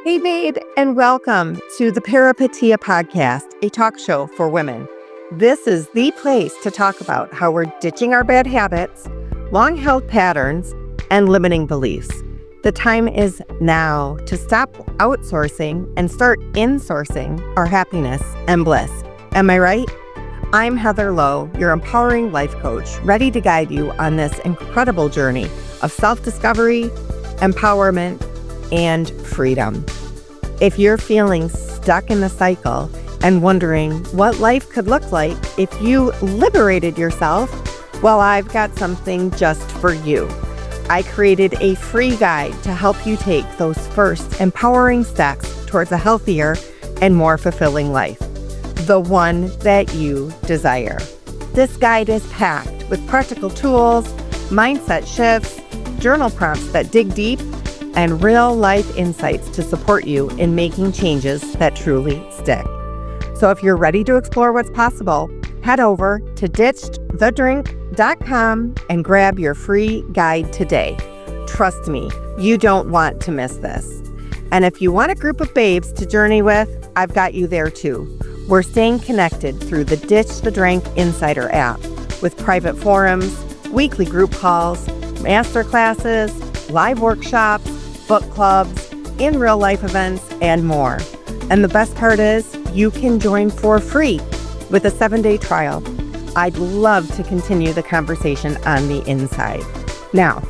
Hey, babe, and welcome to the Peripeteia podcast, a talk show for women. This is the place to talk about how we're ditching our bad habits, long-held patterns, and limiting beliefs. The time is now to stop outsourcing and start insourcing our happiness and bliss. Am I right? I'm Heather Lowe, your empowering life coach, ready to guide you on this incredible journey of self-discovery, empowerment, and freedom. If you're feeling stuck in the cycle and wondering what life could look like if you liberated yourself, well, I've got something just for you. I created a free guide to help you take those first empowering steps towards a healthier and more fulfilling life, the one that you desire. This guide is packed with practical tools, mindset shifts, journal prompts that dig deep, and real-life insights to support you in making changes that truly stick. So if you're ready to explore what's possible, head over to ditchthedrink.com and grab your free guide today. Trust me, you don't want to miss this. And if you want a group of babes to journey with, I've got you there too. We're staying connected through the Ditch the Drink Insider app with private forums, weekly group calls, master classes, live workshops, book clubs, in real life events, and more. And the best part is you can join for free with a 7-day trial. I'd love to continue the conversation on the inside. Now,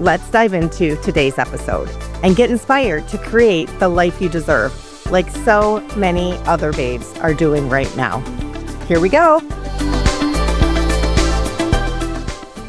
let's dive into today's episode and get inspired to create the life you deserve, like so many other babes are doing right now. Here we go.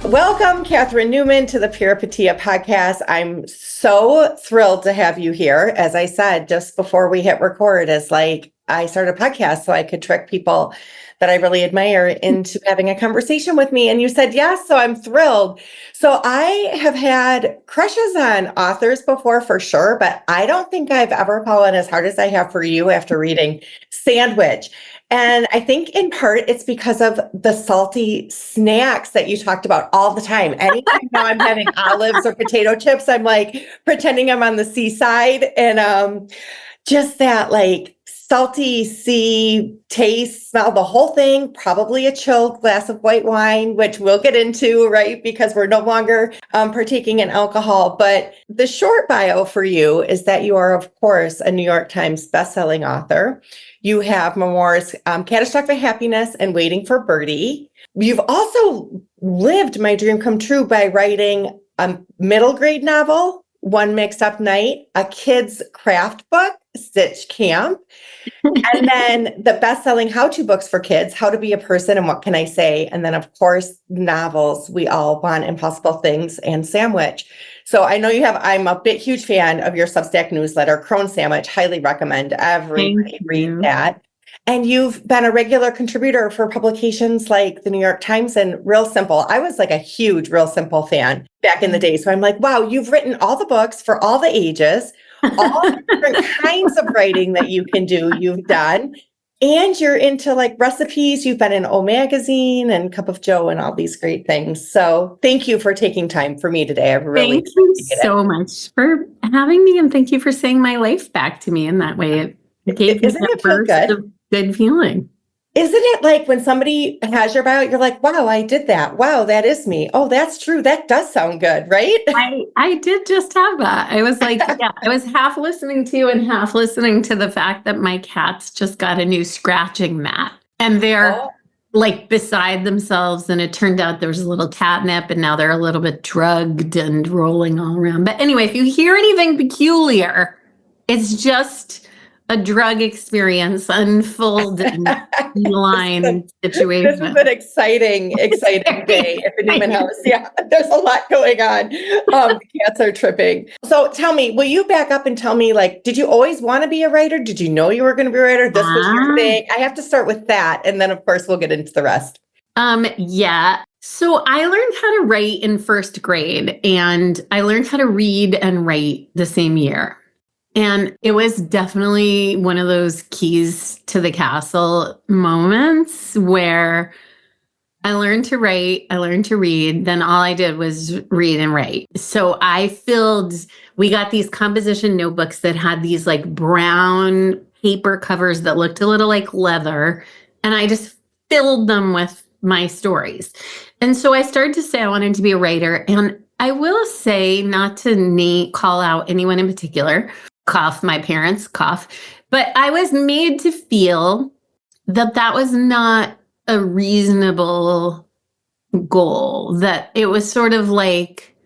Welcome, Catherine Newman, to the Peripeteia podcast. I'm so thrilled to have you here. As I said, just before we hit record, it's like I started a podcast so I could trick people that I really admire into having a conversation with me. And you said yes, so I'm thrilled. So I have had crushes on authors before for sure, but I don't think I've ever fallen as hard as I have for you after reading Sandwich. And I think in part it's because of the salty snacks that you talked about all the time. Anytime now I'm having olives or potato chips, I'm like pretending I'm on the seaside, and just that like salty sea taste, smell, the whole thing, probably a chilled glass of white wine, which we'll get into, right? Because we're no longer partaking in alcohol. But the short bio for you is that you are, of course, a New York Times bestselling author. You have memoirs, Catastrophic Happiness and Waiting for Birdie. You've also lived my dream come true by writing a middle grade novel, One Mixed Up Night, a kid's craft book, Stitch Camp, and then the best-selling how-to books for kids, How to Be a Person and What Can I Say? And then, of course, novels, We All Want Impossible Things and Sandwich. So I know you have, I'm a huge fan of your Substack newsletter, Crone Sandwich, highly recommend everybody read that. And you've been a regular contributor for publications like the New York Times and Real Simple. I was like a huge Real Simple fan back in the day. So I'm like, wow, you've written all the books for all the ages, all the different kinds of writing that you can do, you've done. And you're into like recipes. You've been in O Magazine and Cup of Joe and all these great things. So thank you for taking time for me today. I really Thank you so much for having me. And thank you for saying my life back to me in that way. It gave me that burst of good feeling. Isn't it like when somebody has your bio, you're like, wow, I did that. Wow, that is me. Oh, that's true. That does sound good, right? I did just have that. I was like, yeah, I was half listening to you and half listening to the fact that my cats just got a new scratching mat and they're like beside themselves. And it turned out there was a little catnip and now they're a little bit drugged and rolling all around. But anyway, if you hear anything peculiar, it's just a drug experience unfolding line situation. This is an exciting day at the Newman house. Yeah, there's a lot going on. The cats are tripping. So tell me, will you back up and tell me, like, did you always want to be a writer? Did you know you were going to be a writer? This was your thing. I have to start with that. And then, of course, we'll get into the rest. Yeah. So I learned how to write in first grade, and I learned how to read and write the same year. And it was definitely one of those keys to the castle moments where I learned to write, I learned to read. Then all I did was read and write. So we got these composition notebooks that had these like brown paper covers that looked a little like leather. And I just filled them with my stories. And so I started to say I wanted to be a writer. And I will say, not to call out anyone in particular, cough, my parents, cough, but I was made to feel that that was not a reasonable goal, that it was sort of like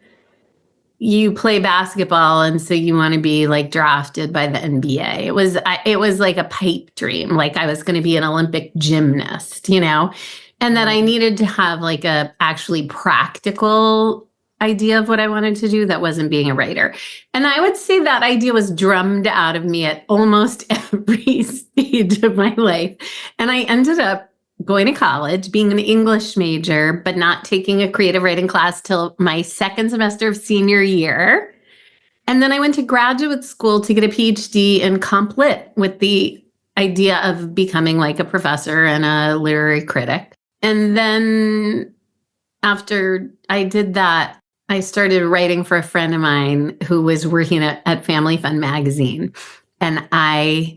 you play basketball and so you want to be like drafted by the NBA. It was like a pipe dream, like I was going to be an Olympic gymnast, and that I needed to have like a actually practical idea of what I wanted to do that wasn't being a writer. And I would say that idea was drummed out of me at almost every stage of my life. And I ended up going to college, being an English major, but not taking a creative writing class till my second semester of senior year. And then I went to graduate school to get a PhD in comp lit with the idea of becoming like a professor and a literary critic. And then after I did that, I started writing for a friend of mine who was working at Family Fun magazine. And I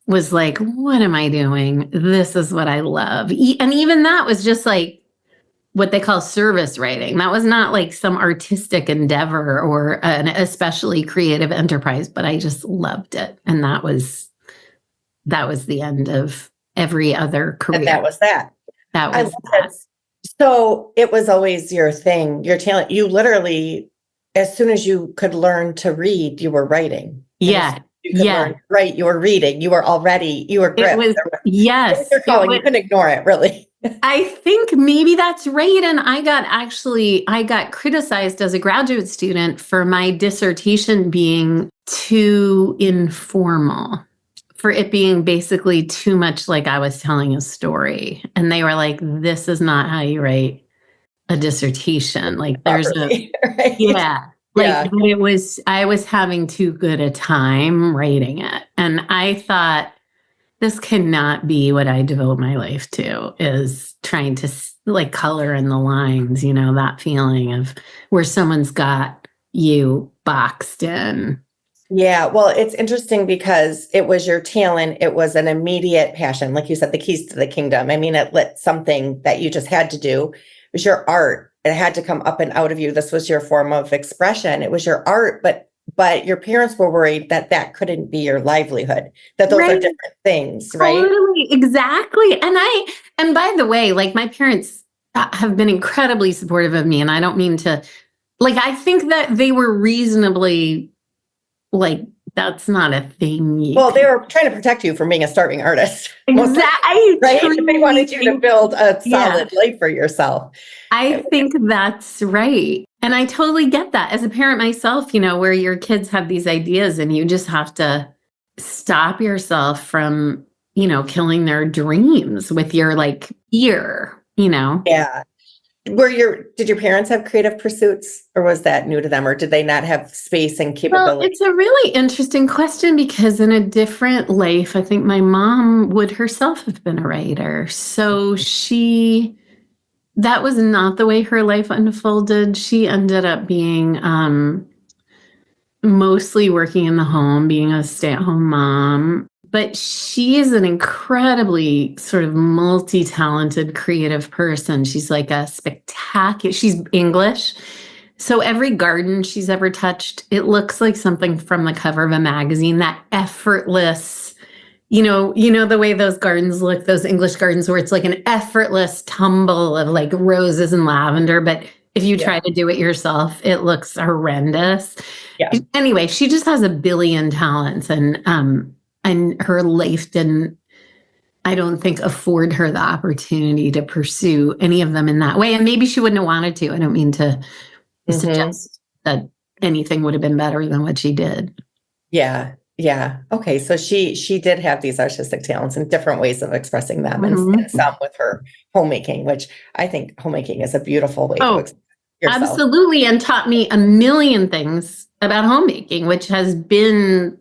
was like, what am I doing? This is what I love. And even that was just like what they call service writing. That was not like some artistic endeavor or an especially creative enterprise, but I just loved it. And that was the end of every other career. And that was that. That I was love that. it. So it was always your thing, your talent. You literally, as soon as you could learn to read, you were writing. Yeah. You could learn to write, you were reading, you were It was, yes. You're calling, you couldn't ignore it, really. I think maybe that's right. And I got criticized as a graduate student for my dissertation being too informal, for it being basically too much like I was telling a story. And they were like, this is not how you write a dissertation. Like there's Properly, right? yeah. Like I was having too good a time writing it. And I thought, this cannot be what I devote my life to, is trying to like color in the lines, that feeling of where someone's got you boxed in. Yeah, well, it's interesting because it was your talent. It was an immediate passion. Like you said, the keys to the kingdom. I mean, it lit something that you just had to do. It was your art. It had to come up and out of you. This was your form of expression. It was your art, but your parents were worried that that couldn't be your livelihood, that those are different things, right? Totally, exactly. And by the way, like my parents have been incredibly supportive of me, and I don't mean to, like, I think that they were reasonably, like, that's not a thing. Well, they were trying to protect you from being a starving artist. Exactly. Right? They wanted you to build a solid life for yourself. I think that's right. And I totally get that as a parent myself, where your kids have these ideas and you just have to stop yourself from, killing their dreams with your like ear, Yeah. Did your parents have creative pursuits, or was that new to them, or did they not have space and capability? Well, it's a really interesting question because in a different life, I think my mom would herself have been a writer. So that was not the way her life unfolded. She ended up being mostly working in the home, being a stay-at-home mom. But she is an incredibly sort of multi-talented, creative person. She's like she's English. So every garden she's ever touched, it looks like something from the cover of a magazine, that effortless, the way those gardens look, those English gardens where it's like an effortless tumble of like roses and lavender. But if you try to do it yourself, it looks horrendous. Yeah. Anyway, she just has a billion talents, and her life didn't, I don't think, afford her the opportunity to pursue any of them in that way. And maybe she wouldn't have wanted to. I don't mean to suggest that anything would have been better than what she did. Yeah. Yeah. Okay. So she did have these artistic talents and different ways of expressing them, and some with her homemaking, which I think homemaking is a beautiful way to express yourself. Absolutely. And taught me a million things about homemaking, which has been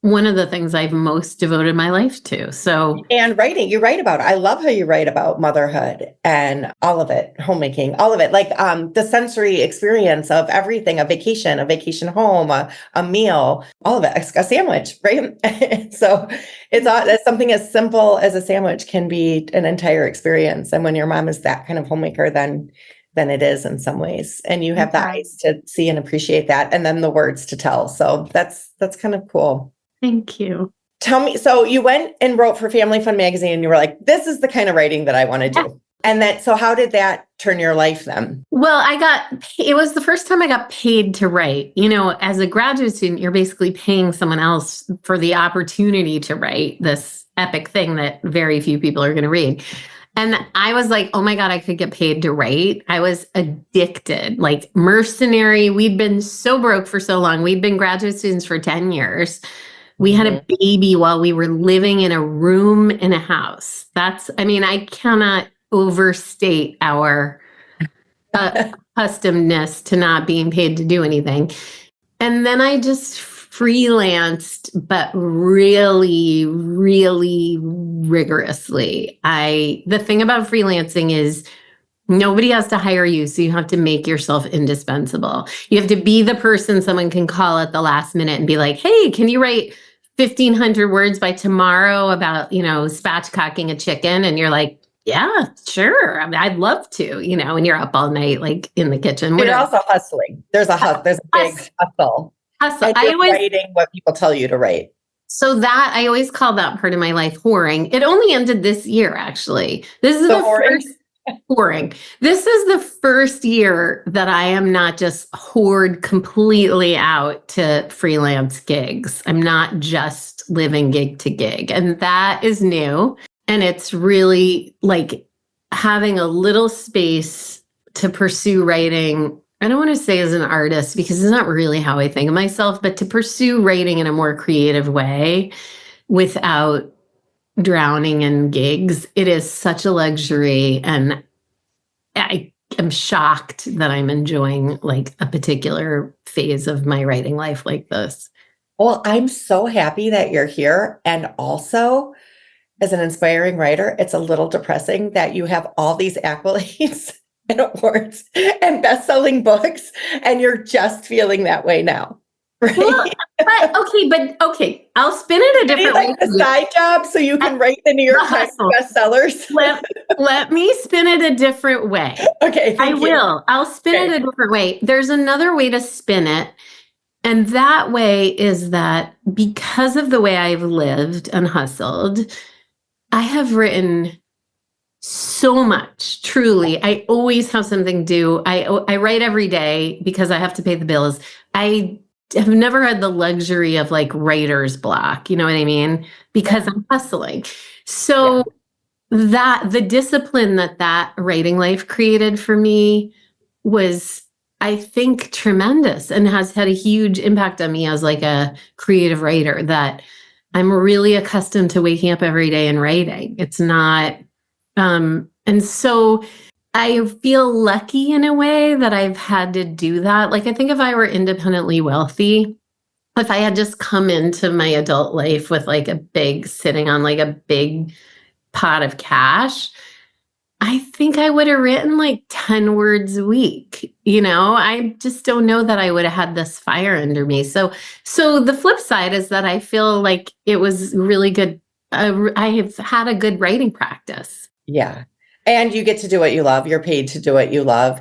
one of the things I've most devoted my life to. So, and writing, you write about it. I love how you write about motherhood and all of it, homemaking, all of it, like the sensory experience of everything, a vacation home, a meal, all of it, a sandwich, right? So it's something as simple as a sandwich can be an entire experience. And when your mom is that kind of homemaker, then it is in some ways. And you have the eyes to see and appreciate that, and then the words to tell. So that's kind of cool. thank you. Tell me, so you went and wrote for Family Fun magazine and you were like, this is the kind of writing that I want to do. Yeah. And so how did that turn your life then? Well, it was the first time I got paid to write. As a graduate student, you're basically paying someone else for the opportunity to write this epic thing that very few people are going to read. And I was like, oh my God, I could get paid to write. I was addicted, like mercenary. We'd been so broke for so long. We'd been graduate students for 10 years. We had a baby while we were living in a room in a house. I cannot overstate our accustomedness to not being paid to do anything. And then I just freelanced, but really, really rigorously. The thing about freelancing is nobody has to hire you, so you have to make yourself indispensable. You have to be the person someone can call at the last minute and be like, hey, can you write 1,500 words by tomorrow about, spatchcocking a chicken? And you're like, yeah, sure. I'd love to, and you're up all night, like in the kitchen. But you're also hustling. There's a big hustle. Hustle. And you're writing what people tell you to write. So that I always call that part of my life whoring. It only ended this year, actually. This is the first whoring. This is the first year that I am not just whored completely out to freelance gigs. I'm not just living gig to gig. And that is new. And it's really like having a little space to pursue writing. I don't want to say as an artist because it's not really how I think of myself, but to pursue writing in a more creative way without drowning in gigs. It is such a luxury. And I am shocked that I'm enjoying like a particular phase of my writing life like this. Well, I'm so happy that you're here. And also, as an inspiring writer, it's a little depressing that you have all these accolades and awards and best-selling books, and you're just feeling that way now. Right? Well, but okay. I'll spin it a different way. A side job so you can write the New York Times bestsellers. Let me spin it a different way. Okay, I will. I'll spin it a different way. There's another way to spin it. And that way is that because of the way I've lived and hustled, I have written so much, truly. I always have something due. I write every day because I have to pay the bills. I have never had the luxury of like writer's block, you know what I mean? Because I'm hustling. So that the discipline that writing life created for me was, I think, tremendous and has had a huge impact on me as like a creative writer, that I'm really accustomed to waking up every day and writing. It's not, and so I feel lucky in a way that I've had to do that. Like, I think if I were independently wealthy, if I had just come into my adult life with like sitting on like a big pot of cash, I think I would have written like 10 words a week. I just don't know that I would have had this fire under me. So the flip side is that I feel like it was really good. I have had a good writing practice. Yeah. And you get to do what you love. You're paid to do what you love.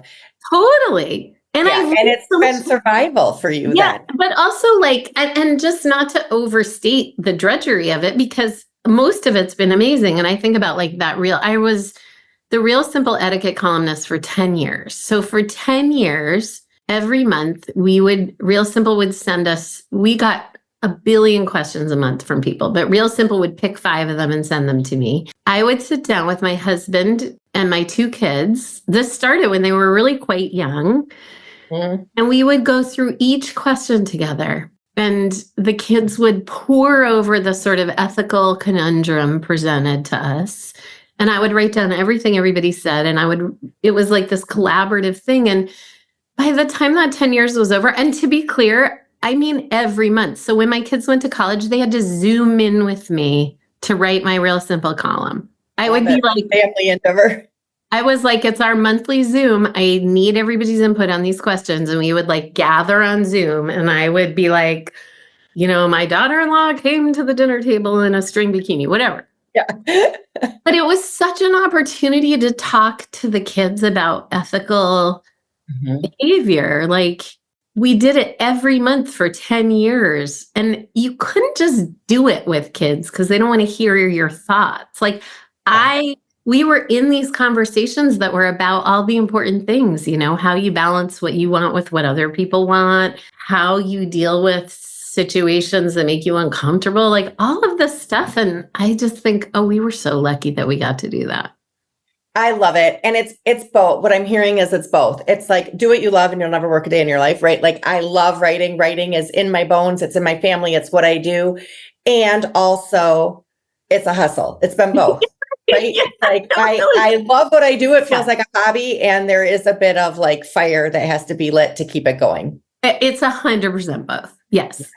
Totally. And it's been survival for you then. But also like, and just not to overstate the drudgery of it, because most of it's been amazing. And I think about like I was the Real Simple etiquette columnist for 10 years. So for 10 years, every month Real Simple would send us, we got 1 billion questions a month from people, but Real Simple would pick 5 of them and send them to me. I would sit down with my husband and my 2 kids. This started when they were really quite young. Mm-hmm. And we would go through each question together. And the kids would pore over the sort of ethical conundrum presented to us. And I would write down everything everybody said. And it was like this collaborative thing. And by the time that 10 years was over, and to be clear, I mean, every month. So when my kids went to college, they had to Zoom in with me to write my Real Simple column. I would be like, family endeavor. I was like, it's our monthly Zoom. I need everybody's input on these questions. And we would like gather on Zoom. And I would be like, my daughter-in-law came to the dinner table in a string bikini, whatever. Yeah. But it was such an opportunity to talk to the kids about ethical behavior. Like, we did it every month for 10 years. And you couldn't just do it with kids because they don't want to hear your thoughts. Like, we were in these conversations that were about all the important things, how you balance what you want with what other people want, how you deal with situations that make you uncomfortable, like all of this stuff. And I just think, we were so lucky that we got to do that. I love it. And it's both. What I'm hearing is it's both. It's like, do what you love and you'll never work a day in your life, right? Like, I love writing. Writing is in my bones. It's in my family. It's what I do. And also it's a hustle. It's been both. Right? Yeah, like I love what I do. It feels like a hobby. And there is a bit of like fire that has to be lit to keep it going. It's 100% both. Yes.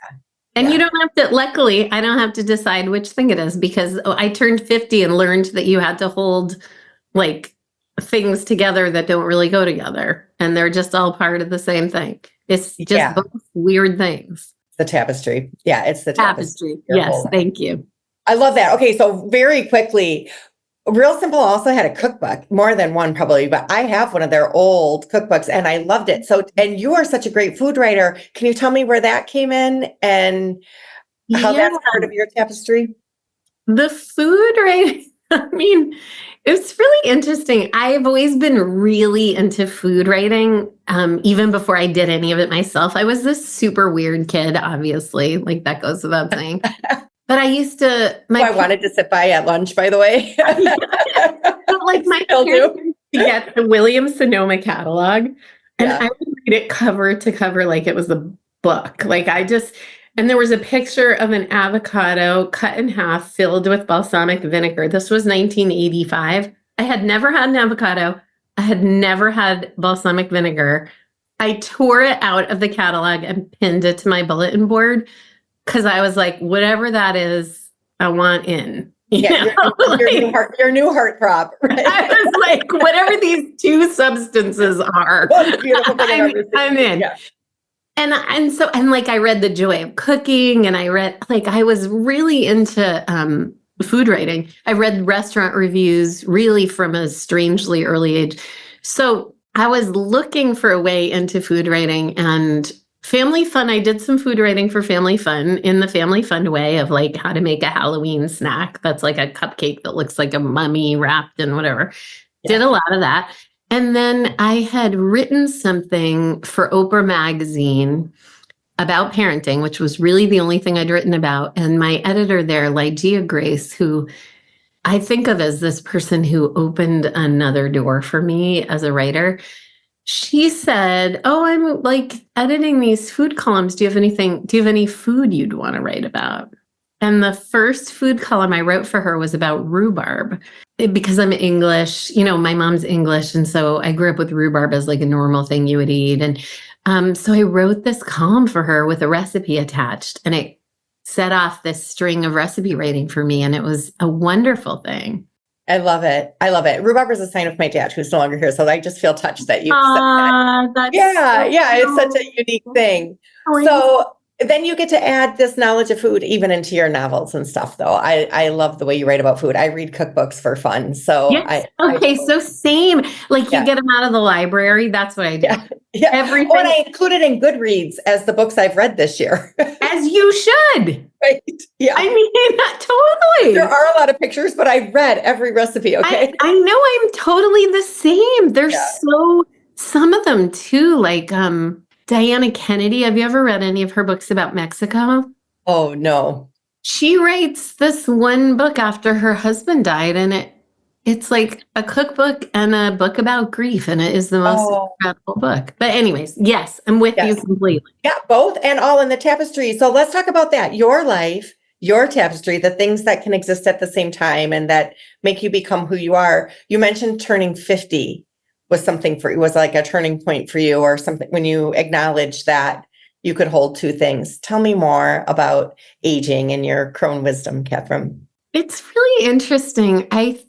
And you don't have to, luckily, I don't have to decide which thing it is because I turned 50 and learned that you had to hold like things together that don't really go together. And they're just all part of the same thing. It's just both weird things. The tapestry. Yeah, it's the tapestry. Yes, thank you. I love that. Okay, so very quickly, Real Simple also had a cookbook, more than one probably, but I have one of their old cookbooks and I loved it. So, and you are such a great food writer. Can you tell me where that came in and how that's part of your tapestry? The food writing, I mean, it's really interesting. I've always been really into food writing, even before I did any of it myself. I was this super weird kid, obviously, like that goes without saying. But I used to. I wanted to sit by at lunch, by the way. But like my parents used to get the Williams-Sonoma catalog, and I would read it cover to cover like it was a book. Like and there was a picture of an avocado cut in half, filled with balsamic vinegar. This was 1985. I had never had an avocado. I had never had balsamic vinegar. I tore it out of the catalog and pinned it to my bulletin board. Because I was like, whatever that is, I want in. Your new heartthrob. Right? I was like, whatever these two substances are, I'm in. Yeah. And so like I read The Joy of Cooking, and I read I was really into food writing. I read restaurant reviews really from a strangely early age. So I was looking for a way into food writing and Family Fun. I did some food writing for Family Fun in the Family Fun way of like how to make a Halloween snack that's like a cupcake that looks like a mummy wrapped in whatever. Did a lot of that. And then I had written something for Oprah magazine about parenting, which was really the only thing I'd written about. And my editor there, Lygia Grace, who I think of as this person who opened another door for me as a writer, she said, I'm like editing these food columns. Do you have any food you'd want to write about? And the first food column I wrote for her was about rhubarb. Because I'm English, my mom's English. And so I grew up with rhubarb as like a normal thing you would eat. And so I wrote this column for her with a recipe attached. And it set off this string of recipe writing for me. And it was a wonderful thing. I love it. I love it. Rhubarb is a sign of my dad, who's no longer here. So I just feel touched that you said that. It's such a unique thing. So then you get to add this knowledge of food even into your novels and stuff, though. I love the way you write about food. I read cookbooks for fun. So so same. Like you get them out of the library. That's what I do. Yeah. Everything. And I included in Goodreads as the books I've read this year. As you should. Right. Yeah. I mean, totally. There are a lot of pictures, but I've read every recipe. Okay. I know I'm totally the same. There's some of them too, like Diana Kennedy. Have you ever read any of her books about Mexico? Oh, no. She writes this one book after her husband died, and it's like a cookbook and a book about grief, and it is the most incredible book. But anyways, yes, I'm with you completely. Yeah, both and all in the tapestry. So let's talk about that. Your life, your tapestry, the things that can exist at the same time and that make you become who you are. You mentioned turning 50 was something for you, was like a turning point for you or something when you acknowledged that you could hold two things. Tell me more about aging and your crone wisdom, Catherine. It's really interesting. I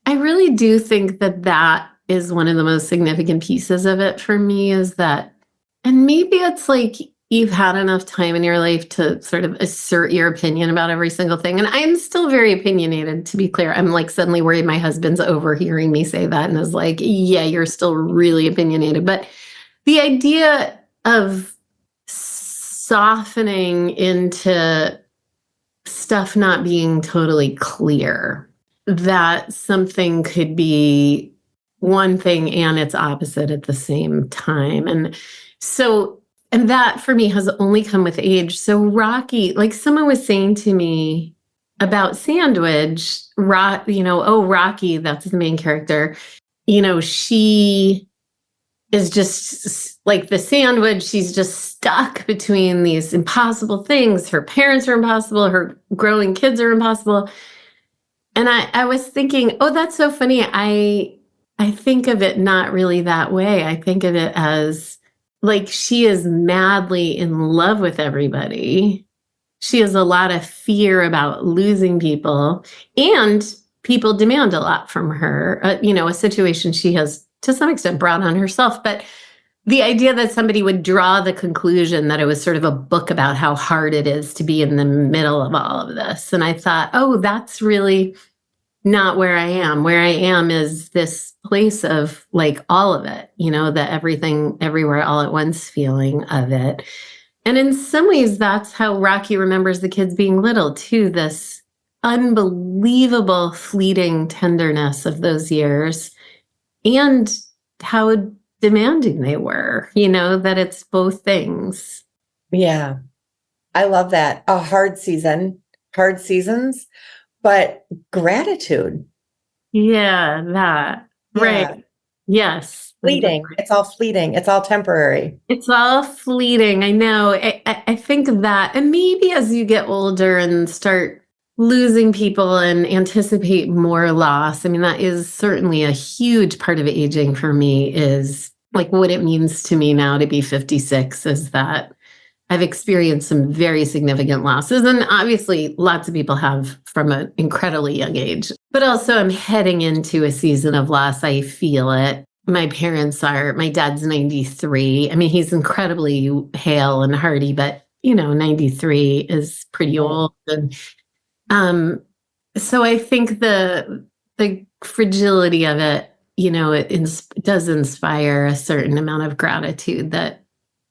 really do think that is one of the most significant pieces of it for me is that, and maybe it's like you've had enough time in your life to sort of assert your opinion about every single thing. And I'm still very opinionated, to be clear. I'm like suddenly worried my husband's overhearing me say that and is like, yeah, you're still really opinionated. But the idea of softening into stuff not being totally clear, that something could be one thing and its opposite at the same time. And that for me has only come with age. So Rocky, like someone was saying to me about Sandwich, oh, Rocky, that's the main character. She is just like the sandwich. She's just stuck between these impossible things. Her parents are impossible. Her growing kids are impossible. And I was thinking, oh, that's so funny. I think of it not really that way. I think of it as like she is madly in love with everybody. She has a lot of fear about losing people, and people demand a lot from her. A situation she has to some extent brought on herself. But the idea that somebody would draw the conclusion that it was sort of a book about how hard it is to be in the middle of all of this. And I thought, oh, that's really not where I am. Where I am is this place of like all of it, the everything, everywhere, all at once feeling of it. And in some ways, that's how Rocky remembers the kids being little, too. This unbelievable fleeting tenderness of those years and how demanding they were, that it's both things. Yeah, I love that. A hard seasons, but gratitude. Yeah, that. Yeah. Right. Yes. Fleeting. It's all fleeting. It's all temporary. It's all fleeting. I know. I think that, and maybe as you get older and start losing people and anticipate more loss, I mean, that is certainly a huge part of aging for me, is like what it means to me now to be 56 is that I've experienced some very significant losses. And obviously, lots of people have from an incredibly young age. But also, I'm heading into a season of loss. I feel it. My dad's 93. I mean, he's incredibly hale and hearty, but 93 is pretty old. And so I think the fragility of it, it does inspire a certain amount of gratitude that,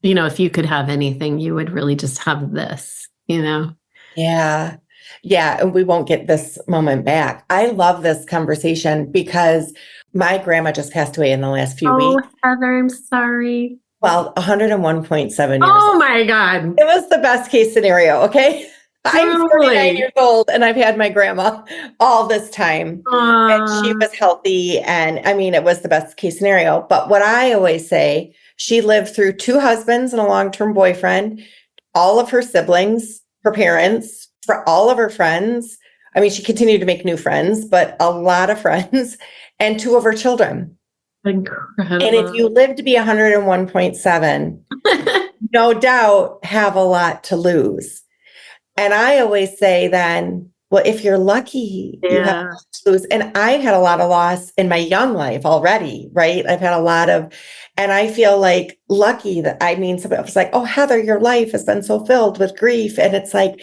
if you could have anything, you would really just have this, Yeah. Yeah. And we won't get this moment back. I love this conversation because my grandma just passed away in the last few weeks. Oh, Heather, I'm sorry. Well, 101.7 years Oh old. my God. It was the best case scenario. Okay. I'm 49 years old and I've had my grandma all this time. And she was healthy. And I mean, it was the best case scenario. But what I always say, she lived through 2 husbands and a long-term boyfriend, all of her siblings, her parents, for all of her friends. I mean, she continued to make new friends, but a lot of friends, and 2 of her children. Incredible. And if you live to be 101.7, no doubt have a lot to lose. And I always say then, well, if you're lucky, you have a lot to lose. And I've had a lot of loss in my young life already, right? I've had a lot of, and I feel like lucky that, somebody was like, oh, Heather, your life has been so filled with grief. And it's like,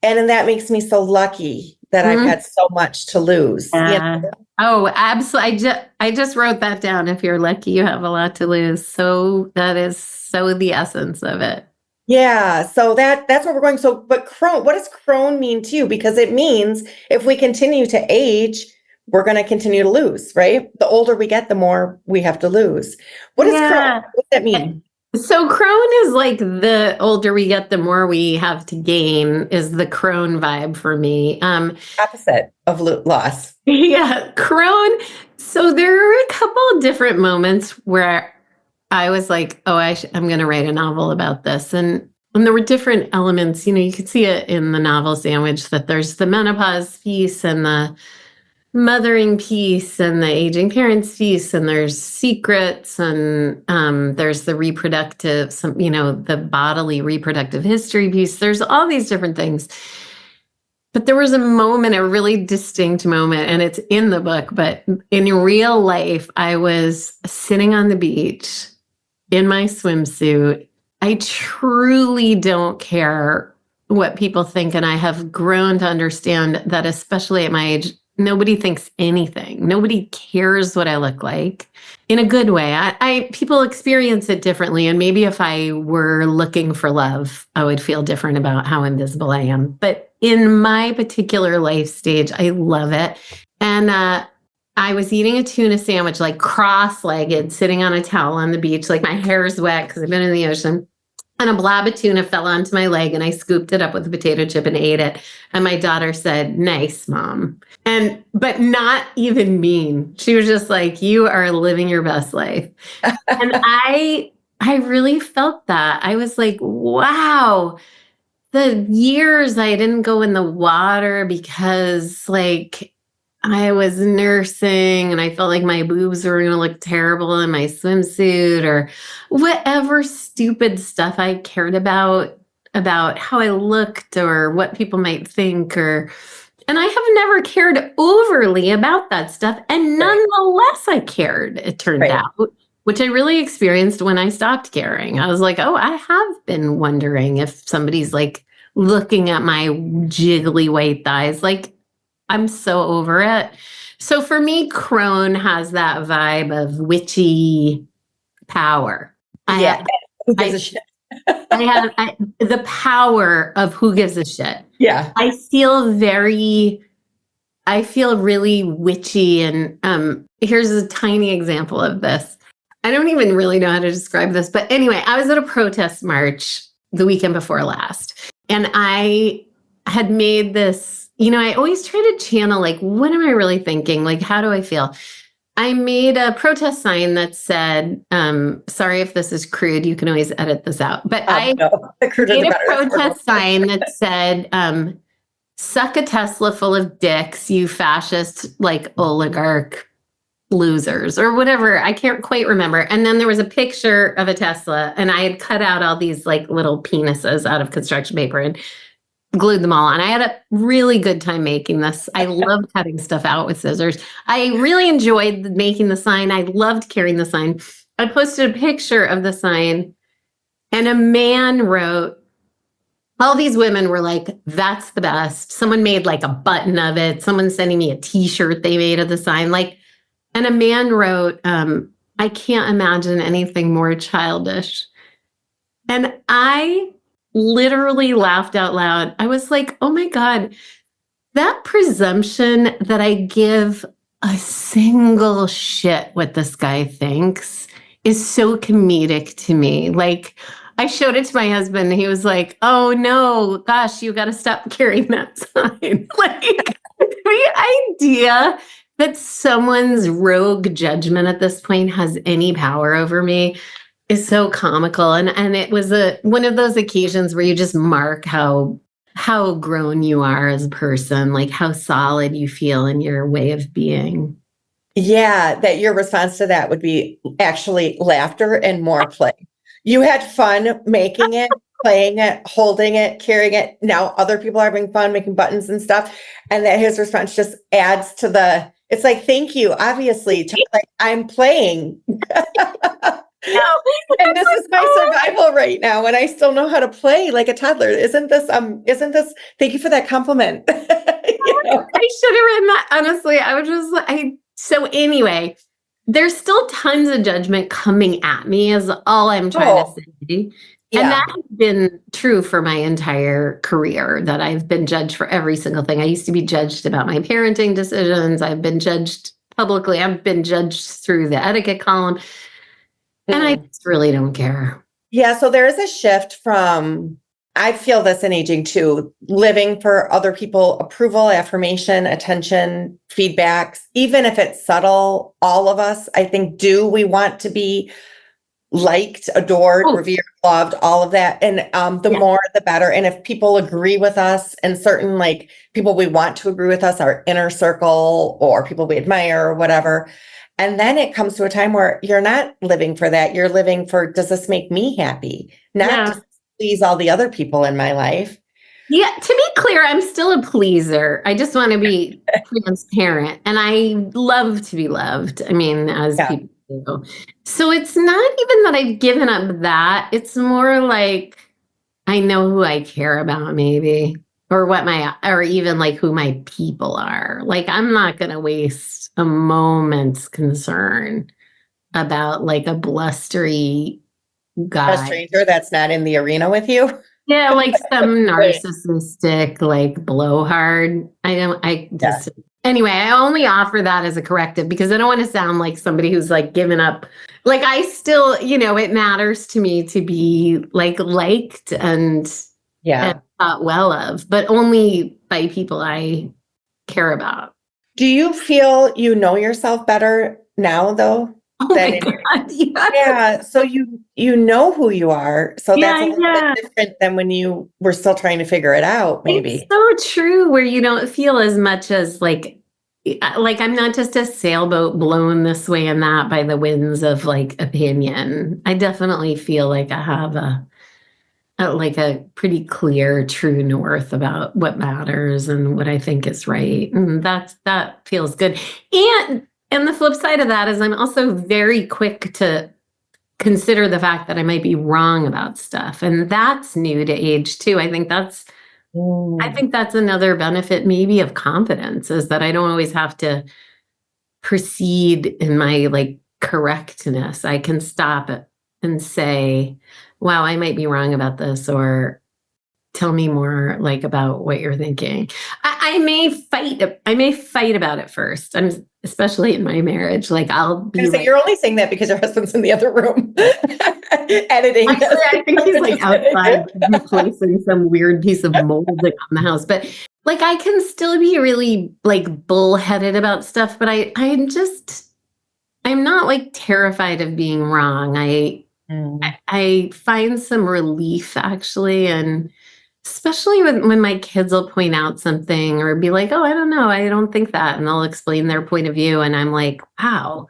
and that makes me so lucky that I've had so much to lose. Yeah. Oh, absolutely. I just wrote that down. If you're lucky, you have a lot to lose. So that is so the essence of it. Yeah. So that's what we're going. So, but crone, what does crone mean to you? Because it means if we continue to age, we're going to continue to lose, right? The older we get, the more we have to lose. What is crone? What does that mean? So crone is like the older we get, the more we have to gain is the crone vibe for me. Opposite of loss. Yeah, crone. So there are a couple of different moments where I was like, oh, I'm going to write a novel about this. And there were different elements, you could see it in the novel Sandwich, that there's the menopause piece and the mothering piece and the aging parents piece, and there's secrets, and there's the reproductive, the bodily reproductive history piece. There's all these different things. But there was a moment, a really distinct moment, and it's in the book, but in real life, I was sitting on the beach in my swimsuit. I truly don't care what people think. And I have grown to understand that, especially at my age, nobody thinks anything. Nobody cares what I look like in a good way. People experience it differently. And maybe if I were looking for love, I would feel different about how invisible I am. But in my particular life stage, I love it. And I was eating a tuna sandwich, like cross-legged, sitting on a towel on the beach, like my hair's wet because I've been in the ocean. And a blob of tuna fell onto my leg, and I scooped it up with a potato chip and ate it. And my daughter said, "Nice, Mom." But not even mean. She was just like, "You are living your best life." And I really felt that. I was like, wow, the years I didn't go in the water because like I was nursing and I felt like my boobs were going to look terrible in my swimsuit, or whatever stupid stuff I cared about how I looked or what people might think, and I have never cared overly about that stuff. And nonetheless, I cared, it turned out, which I really experienced when I stopped caring. I was like, oh, I have been wondering if somebody's like looking at my jiggly white thighs. Like, I'm so over it. So for me, Crone has that vibe of witchy power. Yeah. Who gives a shit? I have the power of who gives a shit. Yeah. I feel really witchy. And here's a tiny example of this. I don't even really know how to describe this. But anyway, I was at a protest march the weekend before last. And I had made this, I always try to channel, like, what am I really thinking? Like, how do I feel? I made a protest sign that said, sorry if this is crude, you can always edit this out. But I made a protest sign that said, suck a Tesla full of dicks, you fascist, like, oligarch losers, or whatever. I can't quite remember. And then there was a picture of a Tesla, and I had cut out all these like little penises out of construction paper and glued them all on. I had a really good time making this. I loved cutting stuff out with scissors. I really enjoyed making the sign. I loved carrying the sign. I posted a picture of the sign, and a man wrote, all these women were like, "That's the best." Someone made like a button of it. Someone sending me a t-shirt they made of the sign. Like, and a man wrote, "I can't imagine anything more childish." And I literally laughed out loud. I was like, oh my God, that presumption that I give a single shit what this guy thinks is so comedic to me. Like, I showed it to my husband, and he was like, oh no, gosh, you got to stop carrying that sign. Like, the idea that someone's rogue judgment at this point has any power over me is so comical. And it was one of those occasions where you just mark how grown you are as a person, like how solid you feel in your way of being. Yeah, that your response to that would be actually laughter and more play. You had fun making it, playing it, holding it, carrying it. Now other people are having fun making buttons and stuff. And that his response just adds to it's like, thank you, obviously. Like, I'm playing. And this is my survival right now, and I still know how to play like a toddler. Isn't this thank you for that compliment. I should have written that. Honestly, I was just so anyway, there's still tons of judgment coming at me is all I'm trying to say. Yeah. And that has been true for my entire career, that I've been judged for every single thing. I used to be judged about my parenting decisions. I've been judged publicly. I've been judged through the etiquette column. And I just really don't care. Yeah. So there is a shift from, I feel this in aging too, living for other people, approval, affirmation, attention, feedbacks, even if it's subtle, all of us, I think, we want to be liked, adored, Oh, revered, loved, all of that. And the yeah. more, the better. And if people agree with us and certain like people we want to agree with us, our inner circle or people we admire or whatever. And then it comes to a time where you're not living for that. You're living for, does this make me happy? Not Yeah. to please all the other people in my life. Yeah, to be clear, I'm still a pleaser. I just want to be transparent and I love to be loved. I mean, as Yeah. people do. So it's not even that I've given up that. It's more like I know who I care about, maybe, or or even like who my people are. Like, I'm not going to waste a moment's concern about like a blustery A guy. stranger that's not in the arena with you. Yeah, like some Right. narcissistic, like blowhard. I Yeah. just, anyway, I only offer that as a corrective because I don't want to sound like somebody who's like given up. Like, I still, it matters to me to be like liked and Yeah. thought well of, but only by people I care about. Do you feel you know yourself better now though Oh than my in your, God. Yeah. yeah, so you know who you are. So that's a Yeah. little bit Yeah. different than when you were still trying to figure it out, It's maybe. so true where you don't feel as much as like I'm not just a sailboat blown this way and that by the winds of like opinion. I definitely feel like I have a pretty clear true north about what matters and what I think is right. And that feels good. And the flip side of that is I'm also very quick to consider the fact that I might be wrong about stuff. And that's new to age too. I Mm. think that's another benefit maybe of confidence is that I don't always have to proceed in my like correctness. I can stop it and say, wow, I might be wrong about this, or tell me more like about what you're thinking. I may fight about it first. I'm especially in my marriage. Like I'll be And so like, you're only saying that because your husband's in the other room editing actually, this. I think he's like Just kidding. outside replacing some weird piece of molding on the house. But like I can still be really like bullheaded about stuff, but I'm not like terrified of being wrong. Mm. I find some relief actually, and especially when my kids will point out something or be like, oh, I don't know, I don't think that, and they'll explain their point of view, and I'm like, wow,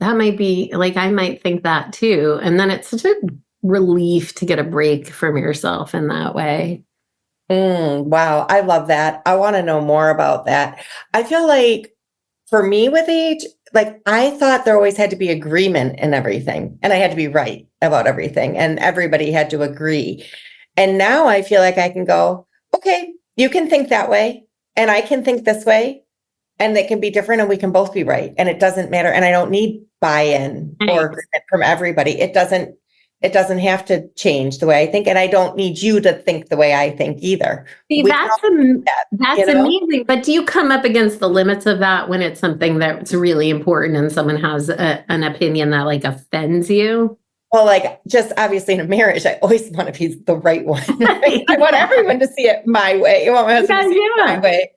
that might be like I might think that too. And then it's such a relief to get a break from yourself in that way. Wow, I love that. I want to know more about that. I feel like for me with age, like I thought there always had to be agreement in everything, and I had to be right about everything, and everybody had to agree. And now I feel like I can go, okay, you can think that way, and I can think this way, and they can be different, and we can both be right, and it doesn't matter. And I don't need buy-in or Right. agreement from everybody. It doesn't have to change the way I think, and I don't need you to think the way I think either. See, We can all do that, you that's know? amazing. But do you come up against the limits of that when it's something that's really important and someone has an opinion that like offends you? Well, like just obviously in a marriage, I always want to be the right one. I want Yeah. everyone to see it my way. I want my husband Yeah, to see it my yeah. way.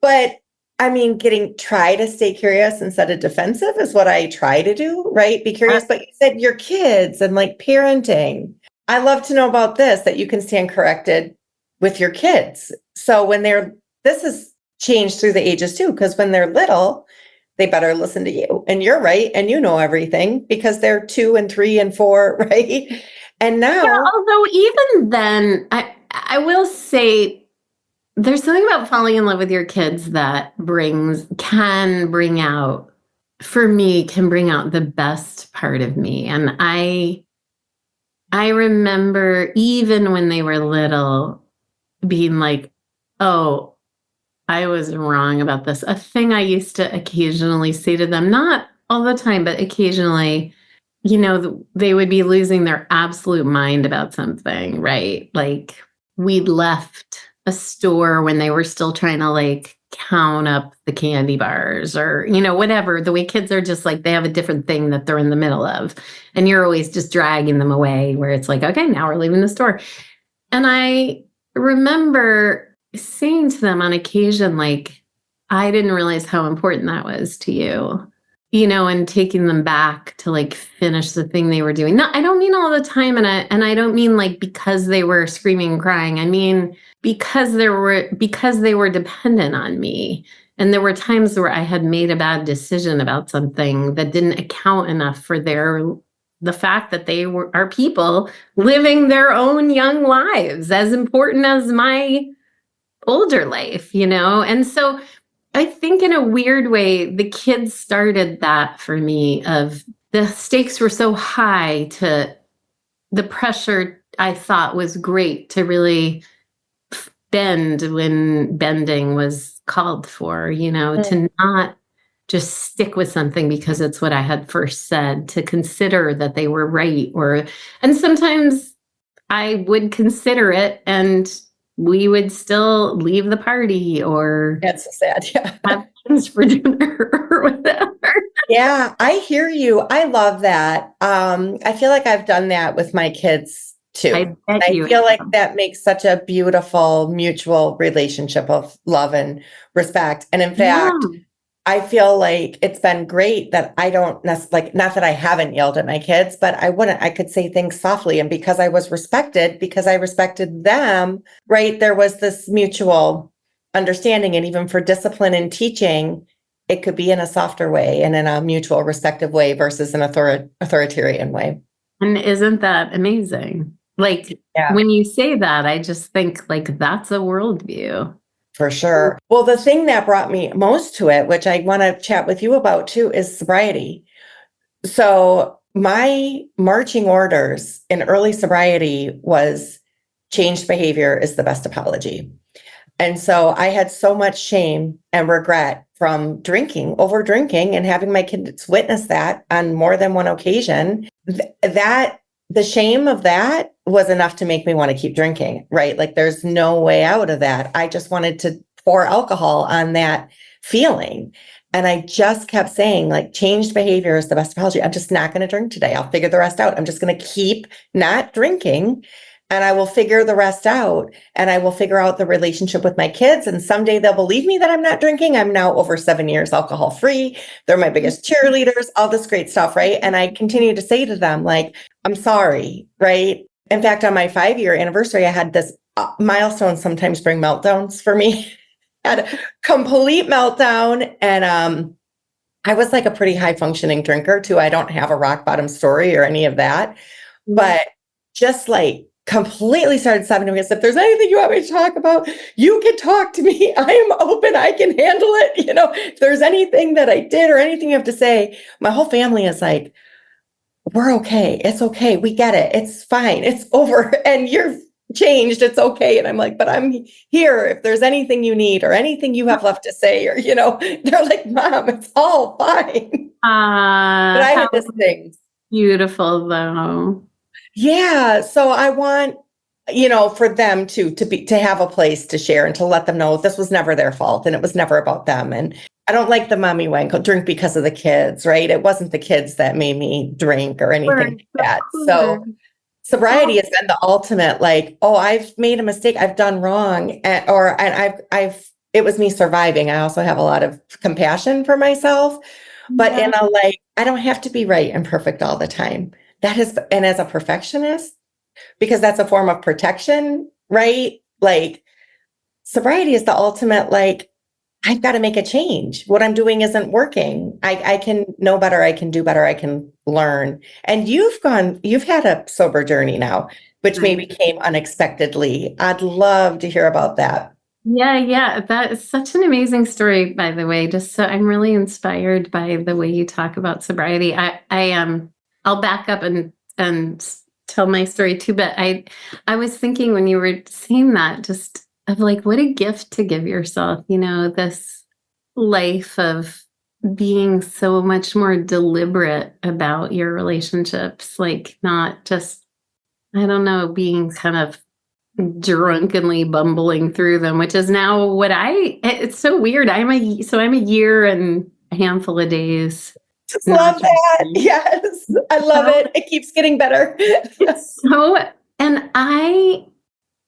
But I mean, try to stay curious instead of defensive is what I try to do, right? Be curious. But you said your kids and like parenting. I love to know about this, that you can stand corrected with your kids. So this has changed through the ages too, because when they're little, they better listen to you. And you're right. And you know everything because they're 2 and 3 and 4, right? And Yeah, now, although even then, I will say there's something about falling in love with your kids that can bring out, for me, can bring out the best part of me. And I remember even when they were little being like, oh, I was wrong about this. A thing I used to occasionally say to them, not all the time, but occasionally, they would be losing their absolute mind about something, right? Like we left a store when they were still trying to like count up the candy bars or, whatever. The way kids are just like, they have a different thing that they're in the middle of. And you're always just dragging them away where it's like, okay, now we're leaving the store. And I remember saying to them on occasion, like, I didn't realize how important that was to you. and taking them back to like finish the thing they were doing. No, I don't mean all the time. And I don't mean like because they were screaming and crying. I mean, because they were dependent on me. And there were times where I had made a bad decision about something that didn't account enough for the fact that they are people living their own young lives, as important as my older life, And so I think in a weird way, the kids started that for me of the stakes were so high to the pressure I thought was great to really bend when bending was called for, to not just stick with something because it's what I had first said, to consider that they were right, and sometimes I would consider it and we would still leave the party or That's so sad. Yeah. have friends for dinner or whatever. Yeah, I hear you. I love that. I feel like I've done that with my kids too. I bet you feel like have. that makes such a beautiful mutual relationship of love and respect. And in fact, Yeah. I feel like it's been great that I don't necessarily, not that I haven't yelled at my kids, but I could say things softly. And because I respected them, right? There was this mutual understanding. And even for discipline and teaching, it could be in a softer way and in a mutual respective way versus an authoritarian way. And isn't that amazing? Like Yeah. when you say that, I just think like that's a worldview. For sure. Well, the thing that brought me most to it, which I want to chat with you about too, is sobriety. So my marching orders in early sobriety was changed behavior is the best apology. And so I had so much shame and regret from over drinking and having my kids witness that on more than one occasion. That the shame of that was enough to make me want to keep drinking, right? Like there's no way out of that. I just wanted to pour alcohol on that feeling. And I just kept saying, like, changed behavior is the best apology. I'm just not going to drink today. I'll figure the rest out. I'm just going to keep not drinking and I will figure the rest out. And I will figure out the relationship with my kids. And someday they'll believe me that I'm not drinking. I'm now over 7 years alcohol free. They're my biggest cheerleaders, all this great stuff, right? And I continue to say to them, like, I'm sorry, right? In fact, on my 5-year anniversary, I had this milestones sometimes bring meltdowns for me. Had a complete meltdown. And I was like a pretty high functioning drinker too. I don't have a rock bottom story or any of that, but just like completely started sobbing to me. If there's anything you want me to talk about, you can talk to me. I am open. I can handle it. If there's anything that I did or anything you have to say, my whole family is like, we're okay. It's okay. We get it. It's fine. It's over. And you're changed. It's okay. And I'm like, but I'm here if there's anything you need or anything you have left to say, or, they're like, Mom, it's all fine. But I had this thing. Beautiful though. Yeah. So I want, for them to have a place to share and to let them know this was never their fault and it was never about them. And I don't like the mommy wank drink because of the kids, right? It wasn't the kids that made me drink or anything like that. So sobriety has been the ultimate, like, oh, I've made a mistake. I've done wrong. And it was me surviving. I also have a lot of compassion for myself, but in a, like, I don't have to be right and perfect all the time. And as a perfectionist, because that's a form of protection, right? Like sobriety is the ultimate, like, I've got to make a change. What I'm doing isn't working. I can know better. I can do better. I can learn. And you've had a sober journey now, which maybe came unexpectedly. I'd love to hear about that. Yeah. That is such an amazing story, by the way. Just so I'm really inspired by the way you talk about sobriety. I am, I'll back up and tell my story too. But I was thinking when you were saying that, just of like, what a gift to give yourself, this life of being so much more deliberate about your relationships, like not just, I don't know, being kind of drunkenly bumbling through them, which is now it's so weird. I'm a year and a handful of days. Just love that. Yes. I love it. It keeps getting better. And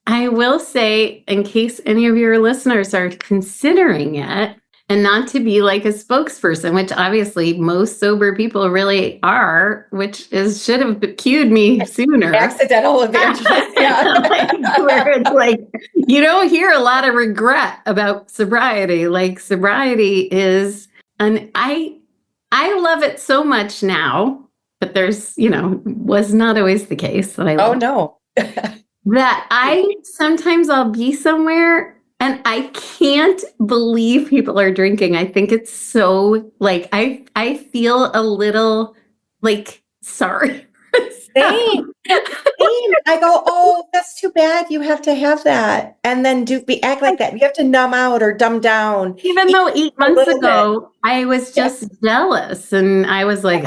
I will say, in case any of your listeners are considering it, and not to be like a spokesperson, which obviously most sober people really are, which is should have cued me sooner. Accidental evangelist. Yeah. Where it's like, you don't hear a lot of regret about sobriety. Like sobriety is, and I love it so much now, but there's, was not always the case that I Oh, loved no. that sometimes I'll be somewhere and I can't believe people are drinking. I think it's so like I feel a little like sorry. Same. Same. I go, oh, that's too bad. You have to have that. And then act like that. You have to numb out or dumb down. Even though 8 months little ago, I was just jealous and I was like,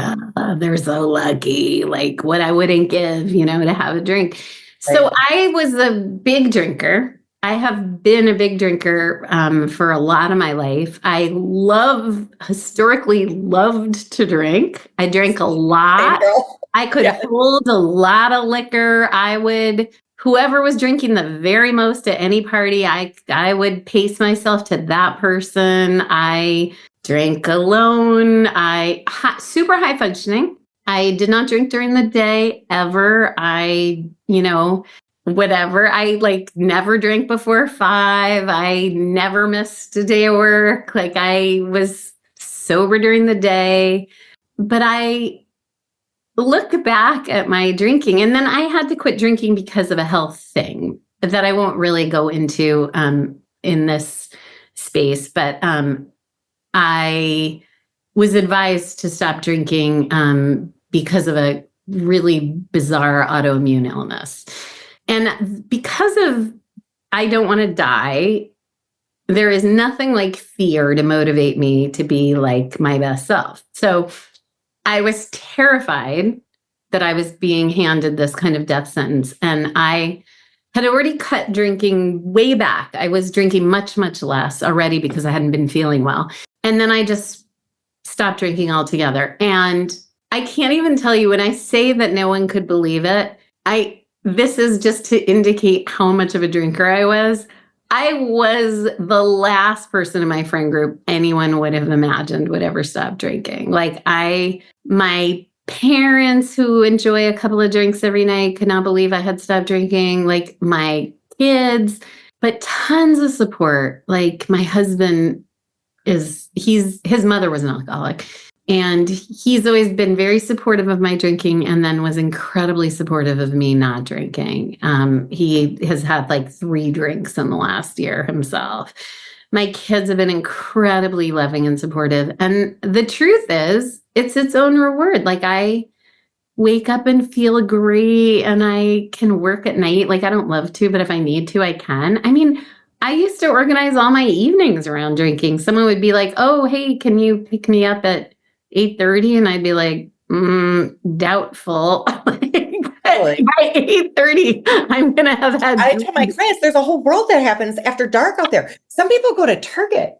they're so lucky. Like what I wouldn't give, to have a drink. So Right. I was a big drinker. I have been a big drinker for a lot of my life. I historically loved to drink. I drank a lot. I could hold a lot of liquor. Whoever was drinking the very most at any party, I would pace myself to that person. I drank alone. Super high functioning. I did not drink during the day ever. Whatever. I never drank before 5. I never missed a day of work. Like I was sober during the day, but I look back at my drinking, and then I had to quit drinking because of a health thing that I won't really go into in this space, but I was advised to stop drinking because of a really bizarre autoimmune illness. And because of I don't want to die, there is nothing like fear to motivate me to be like my best self. So I was terrified that I was being handed this kind of death sentence. And I had already cut drinking way back. I was drinking much, much less already because I hadn't been feeling well. And then I just stopped drinking altogether. And I can't even tell you, when I say that no one could believe it, this is just to indicate how much of a drinker I was. I was the last person in my friend group anyone would have imagined would ever stop drinking. My parents, who enjoy a couple of drinks every night, could not believe I had stopped drinking. Like my kids, but tons of support. Like my husband his mother was an alcoholic. And he's always been very supportive of my drinking, and then was incredibly supportive of me not drinking. He has had 3 drinks in the last year himself. My kids have been incredibly loving and supportive. And the truth is, it's its own reward. I wake up and feel great, and I can work at night. I don't love to, but if I need to, I can. I mean, I used to organize all my evenings around drinking. Someone would be like, oh, hey, can you pick me up at 8:30? And I'd be like, doubtful. Totally. By 8:30, I'm going to have had. I tell my clients, there's a whole world that happens after dark out there. Some people go to Target.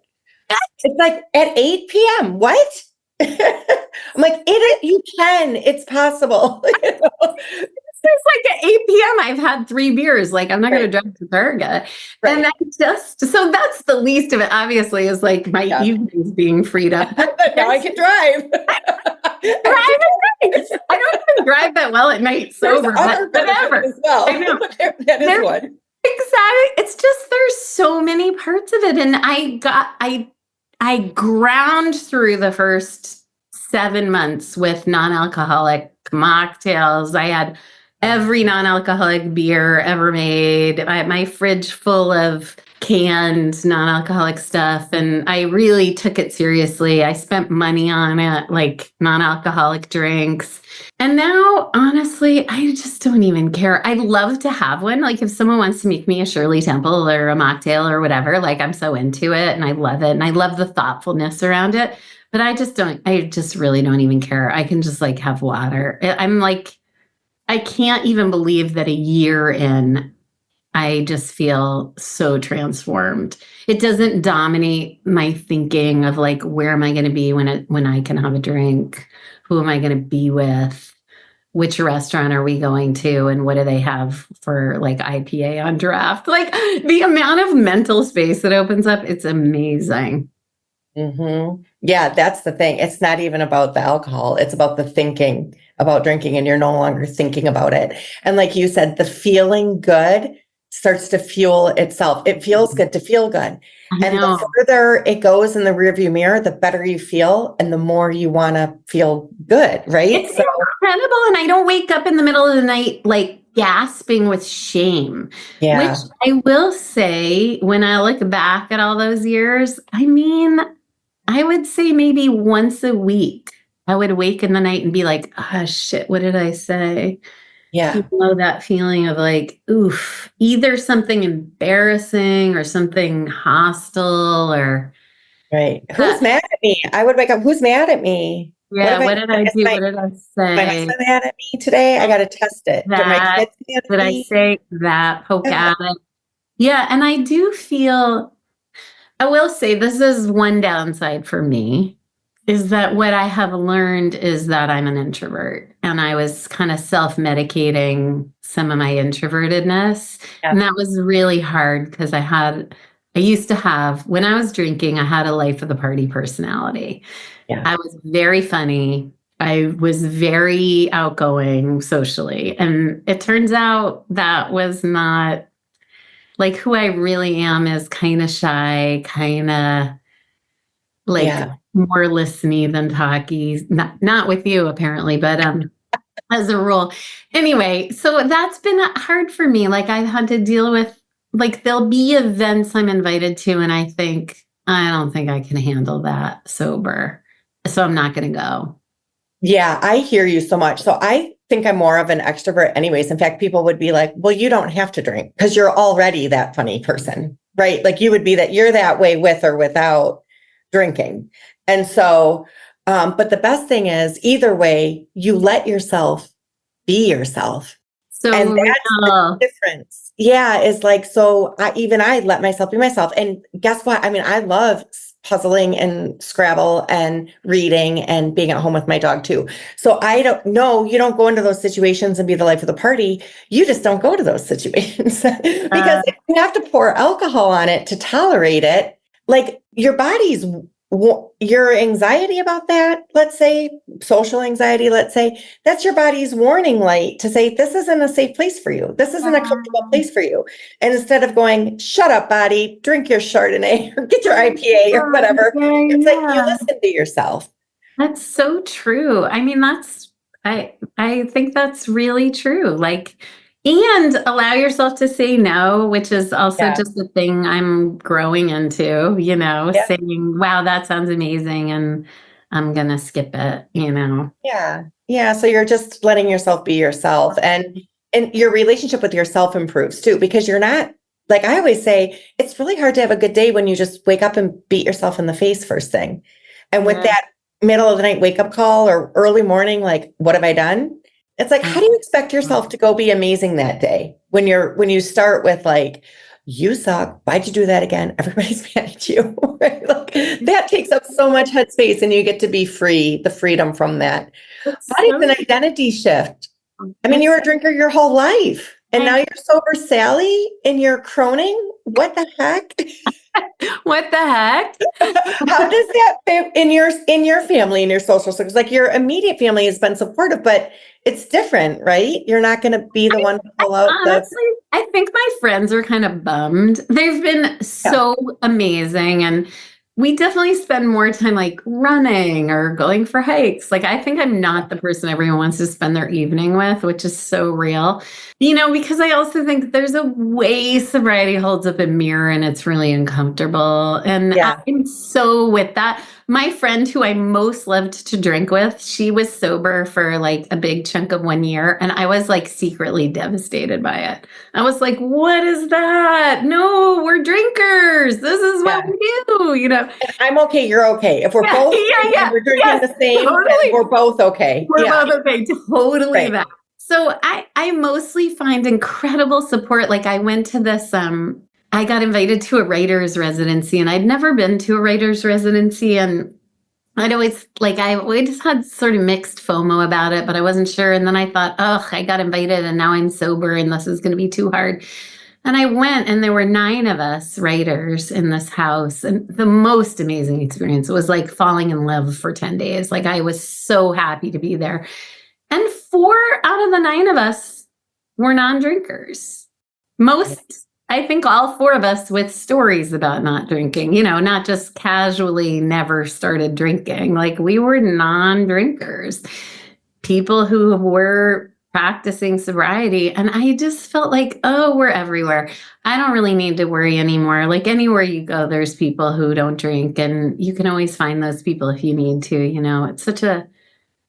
It's at 8 p.m. What? I'm like, you can, it's possible. It's at 8 p.m. I've had 3 beers. I'm not going to drive to Target. Right. And so that's the least of it, obviously, is my evenings being freed up. Now I can drive. I don't even drive that well at night sober, but whatever. As well. I know. That is one. Exactly. It's just, there's so many parts of it. And I ground through the first 7 months with non-alcoholic mocktails. I had every non-alcoholic beer ever made. I had my fridge full of canned non-alcoholic stuff, and I really took it seriously. I spent money on it, non-alcoholic drinks. And now, honestly, I just don't even care. I'd love to have one. If someone wants to make me a Shirley Temple or a mocktail or whatever, I'm so into it, and I love it. And I love the thoughtfulness around it. But I just really don't even care. I can just have water. I can't even believe that a year in, I just feel so transformed. It doesn't dominate my thinking of where am I going to be when I can have a drink? Who am I going to be with? Which restaurant are we going to? And what do they have for IPA on draft? The amount of mental space that opens up, it's amazing. Yeah, that's the thing. It's not even about the alcohol. It's about the thinking about drinking, and you're no longer thinking about it. And like you said, the feeling good starts to fuel itself. It feels good to feel good. I And the know. further it goes in the rearview mirror, the better you feel and the more you want to feel good, right? It's incredible. And I don't wake up in the middle of the night like gasping with shame, which Yeah, I will say, when I look back at all those years, I mean, I would say maybe once a week, I would wake in the night and be like, ah, shit, what did I say? You yeah, know, that feeling of like, oof, either something embarrassing or something hostile or right. Who's that. mad at me? I would wake up, who's mad at me? What Yeah, have I what done? did I Is do? What did I my say? husband mad at me today? I got to test it. Did my That, kids mad at did I me? say that? Poke Yeah. at it. Yeah, and I do feel, I will say this is one downside for me, is that what I have learned is that I'm an introvert and I was kind of self-medicating some of my introvertedness. Yeah. And that was really hard because I used to have, when I was drinking, I had a life of the party personality. Yeah. I was very funny. I was very outgoing socially. And it turns out that was not like who I really am, is kind of shy, kind of like Yeah. more listening than talky. Not with you apparently, but as a rule. Anyway, so that's been hard for me. Like I've had to deal with, like, there'll be events I'm invited to and I think I don't think I can handle that sober. So I'm not going to go. Yeah, I hear you so much. So I think I'm more of an extrovert anyways. In fact, people would be like, well, you don't have to drink because you're already that funny person, right? Like you would be that you're that way with or without drinking. And so, but the best thing is either way, you let yourself be yourself. And So that's the real. difference. Yeah, is like, so I let myself be myself. And guess what? I mean, I love puzzling and Scrabble and reading and being at home with my dog too. So I don't know, you don't go into those situations and be the life of the party. You just don't go to those situations because Uh, if you have to pour alcohol on it to tolerate it, like your body's your anxiety about that, let's say social anxiety, let's say that's your body's warning light to say, this isn't a safe place for you. This isn't a comfortable place for you. And instead of going, shut up, body, drink your Chardonnay or get your IPA or whatever, it's like you yeah. listen to yourself. That's so true. I mean, I think that's really true. Like, and allow yourself to say no, which is also Yeah. just a thing I'm growing into, Yeah. saying, wow, that sounds amazing, and I'm gonna skip it. Yeah. Yeah. So you're just letting yourself be yourself, and your relationship with yourself improves too, because you're not, like I always say, it's really hard to have a good day when you just wake up and beat yourself in the face first thing. And with Yeah. that middle of the night wake up call or early morning, like, what have I done? It's like, how do you expect yourself to go be amazing that day when you start with like, you suck. Why'd you do that again? Everybody's mad at you. Right? Like that takes up so much headspace and you get to be free, the freedom from that. It's Body's so, an identity shift. I mean, you it's, were a drinker your whole life and now I, you're sober Sally and you're croning. What the heck? what the heck? How does that fit in your family, in your social circles? Like your immediate family has been supportive, but it's different, right? You're not going to be the one to pull out the, Honestly, I think my friends are kind of bummed. They've been yeah, so amazing. And we definitely spend more time like running or going for hikes. Like, I think I'm not the person everyone wants to spend their evening with, which is so real. Because I also think there's a way sobriety holds up a mirror and it's really uncomfortable. And yeah. I'm so with that. My friend who I most loved to drink with, she was sober for like a big chunk of 1 year. And I was like secretly devastated by it. I was like, what is that? No, we're drinkers. This is what Yeah. we do. I'm okay. You're okay. If we're Yeah, both yeah, and yeah. we're drinking Yes, the same, then totally. we're both okay. We're Yeah. both okay. Totally Right. that. So I mostly find incredible support. Like I went to this, I got invited to a writer's residency and I'd never been to a writer's residency. And I always had sort of mixed FOMO about it, but I wasn't sure. And then I thought, oh, I got invited and now I'm sober and this is going to be too hard. And I went, and there were 9 of us writers in this house. And the most amazing experience was like falling in love for 10 days. Like, I was so happy to be there. And 4 out of the 9 of us were non-drinkers. I think all 4 of us with stories about not drinking, not just casually never started drinking. Like, we were non-drinkers, people who were practicing sobriety. And I just felt like, oh, we're everywhere. I don't really need to worry anymore. Like, anywhere you go, there's people who don't drink, and you can always find those people if you need to.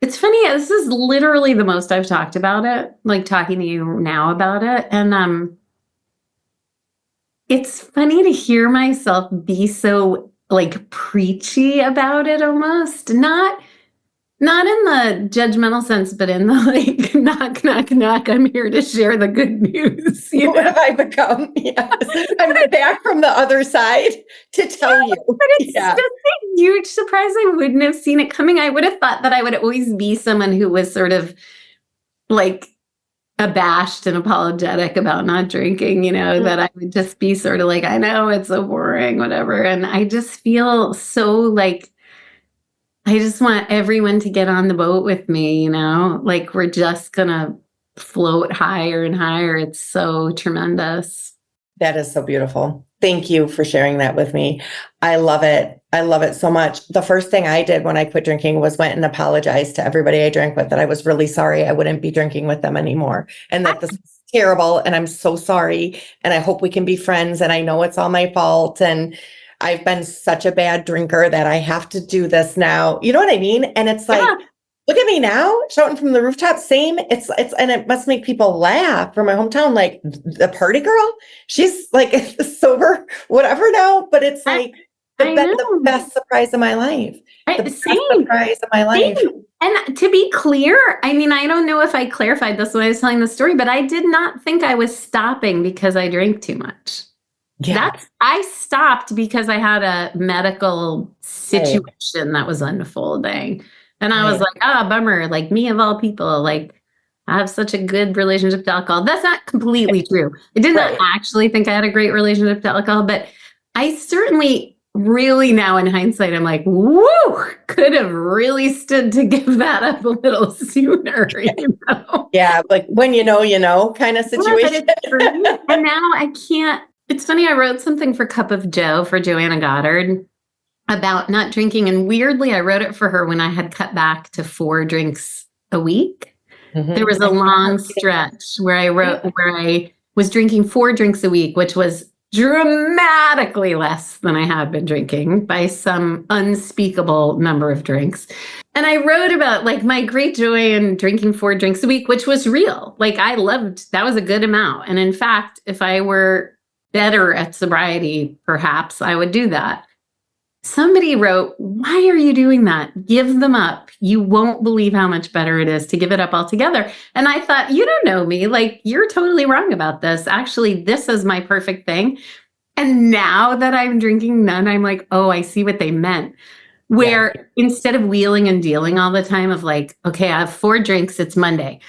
It's funny. This is literally the most I've talked about it, like talking to you now about it. And it's funny to hear myself be so like preachy about it, almost. Not in the judgmental sense, but in the like, knock, knock, knock, I'm here to share the good news. What have I become? Yes. I'm back from the other side to tell you. But it's just a huge surprise. I wouldn't have seen it coming. I would have thought that I would always be someone who was sort of like abashed and apologetic about not drinking, that I would just be sort of like, I know it's so boring, whatever. And I just feel so like, I just want everyone to get on the boat with me, like we're just gonna float higher and higher. It's so tremendous. That is so beautiful. Thank you for sharing that with me. I love it. I love it so much. The first thing I did when I quit drinking was went and apologized to everybody I drank with, that I was really sorry I wouldn't be drinking with them anymore. And that this is terrible. And I'm so sorry. And I hope we can be friends. And I know it's all my fault. And I've been such a bad drinker that I have to do this now. You know what I mean? And it's like, look at me now, shouting from the rooftop. Same. It's, and it must make people laugh from my hometown. Like, the party girl, she's like sober, whatever now. But it's like the best surprise of my life. The best surprise of my life. And to be clear, I mean, I don't know if I clarified this when I was telling the story, but I did not think I was stopping because I drank too much. Yeah. I stopped because I had a medical situation that was unfolding. And I was like, bummer, like me of all people, like I have such a good relationship to alcohol. That's not completely true. I did not actually think I had a great relationship to alcohol, but I certainly really now in hindsight, I'm like, woo, could have really stood to give that up a little sooner, Yeah, like when you know kind of situation. And now I can't. It's funny, I wrote something for Cup of Joe for Joanna Goddard about not drinking. And weirdly, I wrote it for her when I had cut back to 4 drinks a week. Mm-hmm. There was a long stretch where I was drinking 4 drinks a week, which was dramatically less than I had been drinking by some unspeakable number of drinks. And I wrote about like my great joy in drinking 4 drinks a week, which was real. Like I loved, that was a good amount. And in fact, if I were better at sobriety, perhaps I would do that. Somebody wrote, why are you doing that? Give them up. You won't believe how much better it is to give it up altogether. And I thought, you don't know me. Like, you're totally wrong about this. Actually, this is my perfect thing. And now that I'm drinking none, I'm like, oh, I see what they meant. Where instead of wheeling and dealing all the time of like, okay, I have 4 drinks, it's Monday.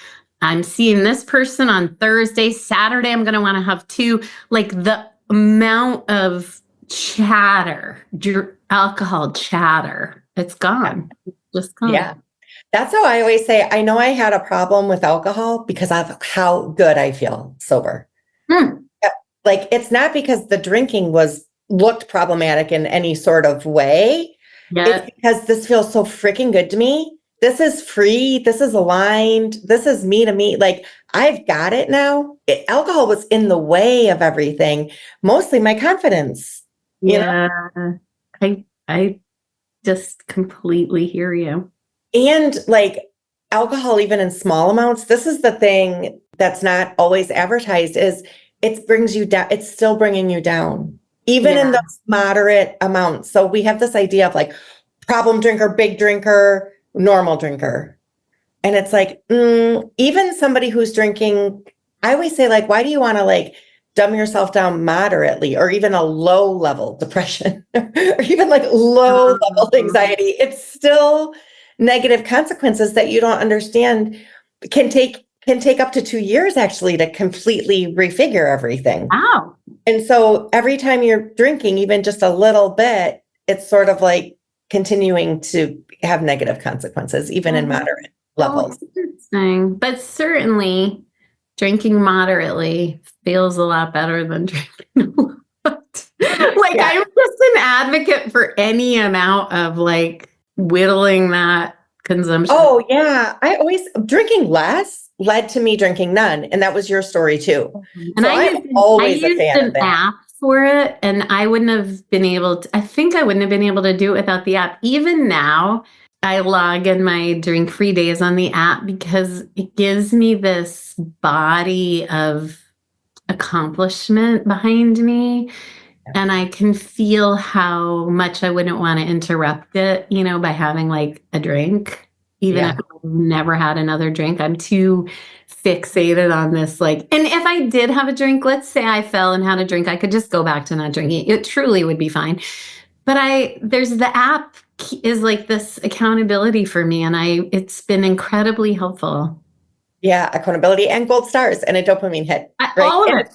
I'm seeing this person on Thursday, Saturday, I'm going to want to have 2. Like the amount of chatter, alcohol chatter, it's gone. Just gone. Yeah. That's how I always say, I know I had a problem with alcohol because of how good I feel sober. Like, it's not because the drinking looked problematic in any sort of way. It's because this feels so freaking good to me. This is free. This is aligned. This is me to me. Like, I've got it now. Alcohol was in the way of everything, mostly my confidence. You know? I just completely hear you. And like alcohol, even in small amounts, this is the thing that's not always advertised, is it brings you down. It's still bringing you down, even in those moderate amounts. So we have this idea of like problem drinker, big drinker, normal drinker. And it's like, even somebody who's drinking, I always say, like, why do you want to like dumb yourself down moderately, or even a low level depression, or even like low level anxiety? It's still negative consequences that you don't understand can take can take up to 2 years actually to completely refigure everything. Wow. And so every time you're drinking, even just a little bit, it's sort of like continuing to have negative consequences, even in moderate levels. Interesting. But certainly drinking moderately feels a lot better than drinking a lot. Like, Yeah. I'm just an advocate for any amount of like whittling that consumption. Oh, yeah. Drinking less led to me drinking none. And that was your story too. And So I I'm always a used fan of an that. app for it, and I wouldn't have been able to, I think I wouldn't have been able to do it without the app. Even now, I log in my drink-free days on the app because it gives me this body of accomplishment behind me. And I can feel how much I wouldn't want to interrupt it, by having like a drink, even if I've never had another drink. I'm too fixated on this. Like, and if I did have a drink, let's say I fell and had a drink, I could just go back to not drinking. It truly would be fine. But there's the app is like this accountability for me, and it's been incredibly helpful. Yeah, accountability and gold stars and a dopamine hit, right? All of it.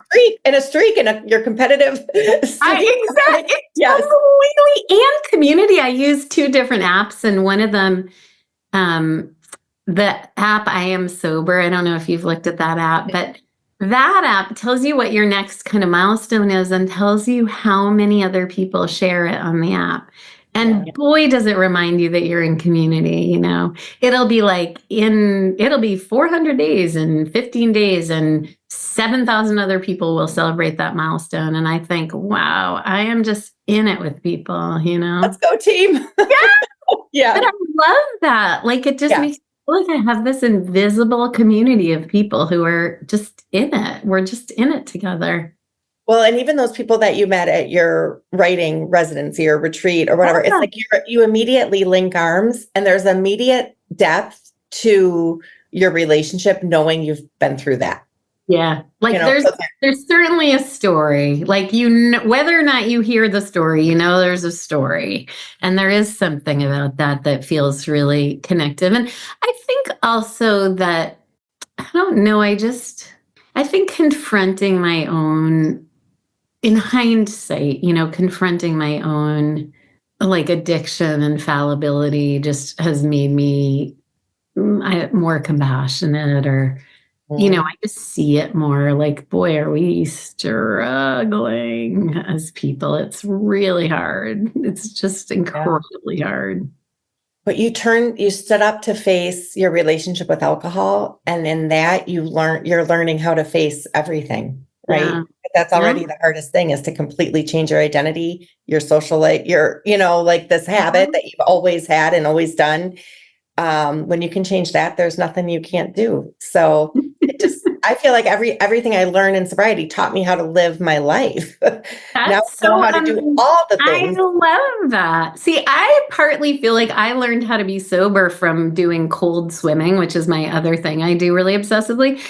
A streak and your competitive streak. Exactly. Yes. Completely. And community. I use two different apps, and one of them, the app I Am Sober. I don't know if you've looked at that app, but that app tells you what your next kind of milestone is and tells you how many other people share it on the app. And boy, does it remind you that you're in community, It'll be like it'll be 400 days and 15 days and 7,000 other people will celebrate that milestone. And I think, wow, I am just in it with people, Let's go team. Yeah. But I love that. Like, it just makes me feel like I have this invisible community of people who are just in it. We're just in it together. Well, and even those people that you met at your writing residency or retreat or whatever, it's like you immediately link arms and there's immediate depth to your relationship knowing you've been through that. Yeah. Like there's certainly a story. Like, whether or not you hear the story, there's a story. And there is something about that feels really connective. And I think also that, I don't know, I think confronting my own, in hindsight, confronting my own like addiction and fallibility just has made me more compassionate, or, I just see it more like, boy, are we struggling as people. It's really hard. It's just incredibly hard. But you stood up to face your relationship with alcohol. And in that you're learning how to face everything, right? Yeah. That's already the hardest thing, is to completely change your identity, your social life, like this habit that you've always had and always done. When you can change that, there's nothing you can't do. So I feel like everything I learned in sobriety taught me how to live my life. Now I know how to do all the things. I love that. See, I partly feel like I learned how to be sober from doing cold swimming, which is my other thing I do really obsessively.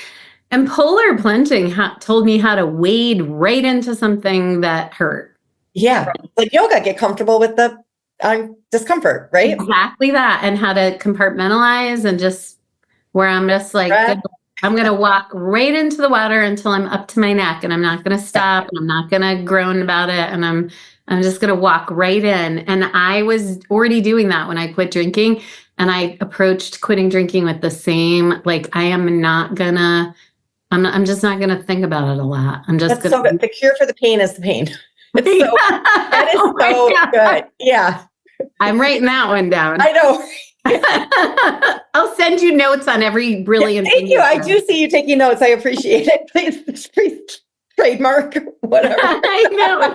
And polar plunging told me how to wade right into something that hurt. Yeah. Like yoga, get comfortable with the discomfort, right? Exactly that. And how to compartmentalize, and just where I'm just like, I'm going to walk right into the water until I'm up to my neck, and I'm not going to stop, and I'm not going to groan about it. And I'm just going to walk right in. And I was already doing that when I quit drinking, and I approached quitting drinking with the same, like, I'm just not going to think about it a lot. That's so good. The cure for the pain is the pain. That is so good. Yeah. I'm writing that one down. I know. I'll send you notes on every brilliant thing. Thank you. I do see you taking notes. I appreciate it. Please trademark, whatever. I know.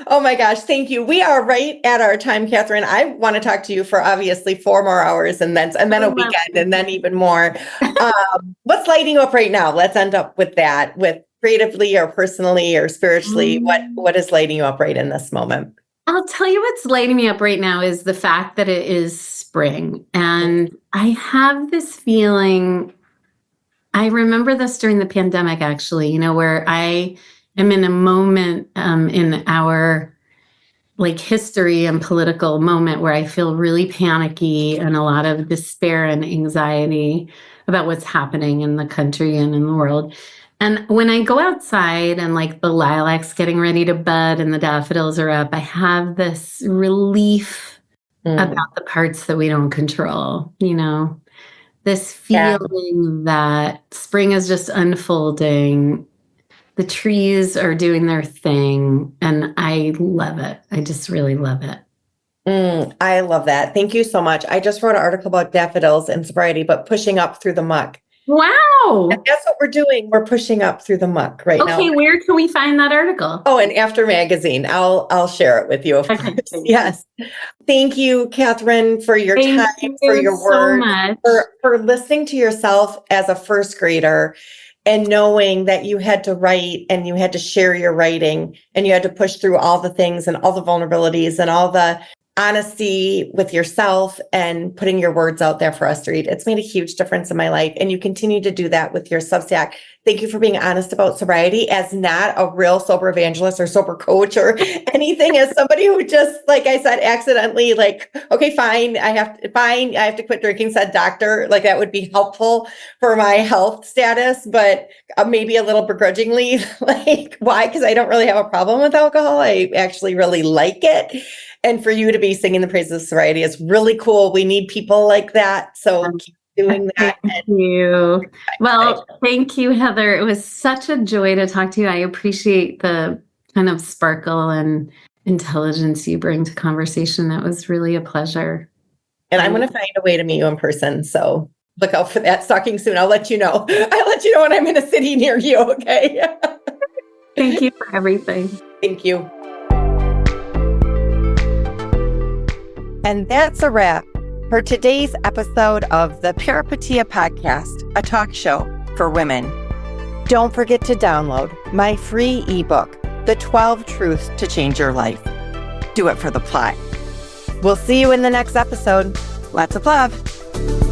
Oh my gosh. Thank you. We are right at our time, Catherine. I want to talk to you for obviously 4 more hours and then a weekend and then even more. What's lighting you up right now? Let's end up with that, with creatively or personally or spiritually. What is lighting you up right in this moment? I'll tell you what's lighting me up right now is the fact that it is spring. And I have this feeling, I remember this during the pandemic, actually, where I am in a moment in our like history and political moment where I feel really panicky and a lot of despair and anxiety about what's happening in the country and in the world. And when I go outside and like the lilacs getting ready to bud and the daffodils are up, I have this relief about the parts that we don't control, this feeling that spring is just unfolding. The trees are doing their thing, and I love it. I just really love it. I love that. Thank you so much. I just wrote an article about daffodils and sobriety, but pushing up through the muck. Wow. And that's what we're doing. We're pushing up through the muck right now. Okay, where can we find that article? Oh, and After Magazine. I'll share it with you, of course. Yes. Thank you, Catherine, for your time, for your words, for listening to yourself as a first grader and knowing that you had to write and you had to share your writing and you had to push through all the things and all the vulnerabilities and all the honesty with yourself and putting your words out there for us to read. It's made a huge difference in my life. And you continue to do that with your Substack. Thank you for being honest about sobriety as not a real sober evangelist or sober coach or anything, as somebody who just, like I said, accidentally okay, fine. I have to quit drinking, said doctor. Like that would be helpful for my health status, but maybe a little begrudgingly, why? Because I don't really have a problem with alcohol. I actually really like it. And for you to be singing the praises of sobriety is really cool. We need people like that. So keep doing that. Thank you. Well, thank you, Heather. It was such a joy to talk to you. I appreciate the kind of sparkle and intelligence you bring to conversation. That was really a pleasure. And I'm going to find a way to meet you in person. So look out for that. Stalking soon. I'll let you know. I'll let you know when I'm in a city near you. Okay. Thank you for everything. Thank you. And that's a wrap for today's episode of the Peripeteia podcast, a talk show for women. Don't forget to download my free ebook, The 12 Truths to Change Your Life. Do it for the plot. We'll see you in the next episode. Lots of love.